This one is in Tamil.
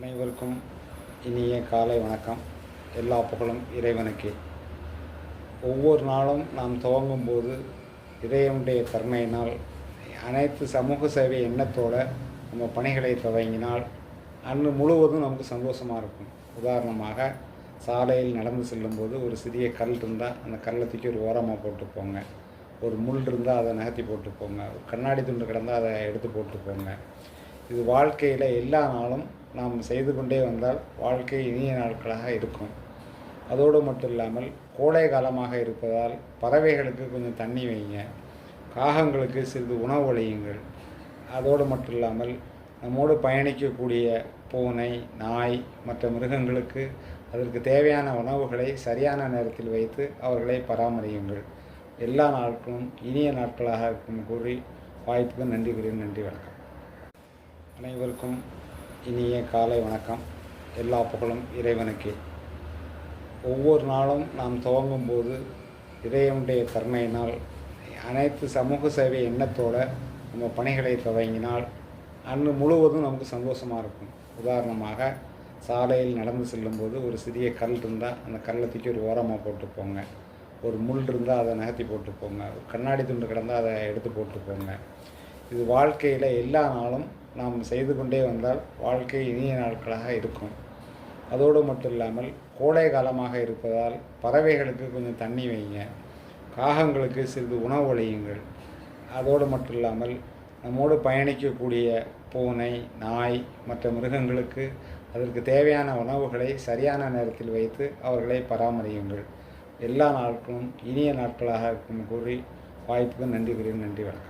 அனைவருக்கும் இனிய காலை வணக்கம். எல்லா புகழும் இறைவனுக்கே. ஒவ்வொரு நாளும் நாம் துவங்கும் போது இறைவனுடைய கருணையினால் அனைத்து சமூக சேவை எண்ணத்தோடு நம்ம பணிகளை துவங்கினால் அன்று முழுவதும் நமக்கு சந்தோஷமாக இருக்கும். உதாரணமாக, சாலையில் நடந்து செல்லும்போது ஒரு சிறிய கல் இருந்தால் அந்த கல்லை தூக்கி ஒரு ஓரமாக போட்டு போங்க. ஒரு முள் இருந்தால் அதை நகர்த்தி போட்டு போங்க. ஒரு கண்ணாடி துண்டு கிடந்தால் அதை எடுத்து போட்டு போங்க. இது வாழ்க்கையில் எல்லா நாளும் நாம் செய்து கொண்டே வந்தால் வாழ்க்கை இனிய நாட்களாக இருக்கும். அதோடு மட்டும் இல்லாமல், கோடை காலமாக இருப்பதால் பறவைகளுக்கு கொஞ்சம் தண்ணி வைங்க, காகங்களுக்கு சிறிது உணவு அளியுங்கள். அதோடு மட்டும் இல்லாமல், நம்மோடு பயணிக்கக்கூடிய பூனை, நாய் மற்ற மிருகங்களுக்கு அதற்கு தேவையான உணவுகளை சரியான நேரத்தில் வைத்து அவர்களை பராமரியுங்கள். எல்லா நாட்களும் இனிய நாட்களாக இருக்கும் கூறி வாய்ப்புக்கு நன்றி கூறி நன்றி. வணக்கம். அனைவருக்கும் இனிய காலை வணக்கம். எல்லா புகழும் இறைவனுக்கே. ஒவ்வொரு நாளும் நாம் துவங்கும் போது இறைவனுடைய கருணையினால் அனைத்து சமூக சேவை எண்ணத்தோடு நம்ம பணிகளை துவங்கினால் அன்று முழுவதும் நமக்கு சந்தோஷமாக இருக்கும். உதாரணமாக, சாலையில் நடந்து செல்லும்போது ஒரு சிறிய கல் இருந்தால் அந்த கல்லை தூக்கி ஒரு ஓரமாக போட்டு போங்க. ஒரு முள் இருந்தால் அதை நகர்த்தி போட்டு போங்க. ஒரு கண்ணாடி துண்டு கிடந்தால் அதை எடுத்து போட்டு போங்க. இது வாழ்க்கையில் எல்லா நாளும் நாம் செய்து கொண்டே வந்தால் வாழ்க்கை இனிய நாட்களாக இருக்கும். அதோடு மட்டும் இல்லாமல், கோடை காலமாக இருப்பதால் பறவைகளுக்கு கொஞ்சம் தண்ணி வைங்க, காகங்களுக்கு சிறிது உணவு அளியுங்கள். அதோடு மட்டும் இல்லாமல், நம்மோடு பயணிக்கக்கூடிய பூனை, நாய் மற்ற மிருகங்களுக்கு அதற்கு தேவையான உணவுகளை சரியான நேரத்தில் வைத்து அவர்களை பராமரியுங்கள். எல்லா நாட்களும் இனிய நாட்களாக இருக்கும் கூறி வாய்ப்புக்கு நன்றி கூறி நன்றி. வணக்கம்.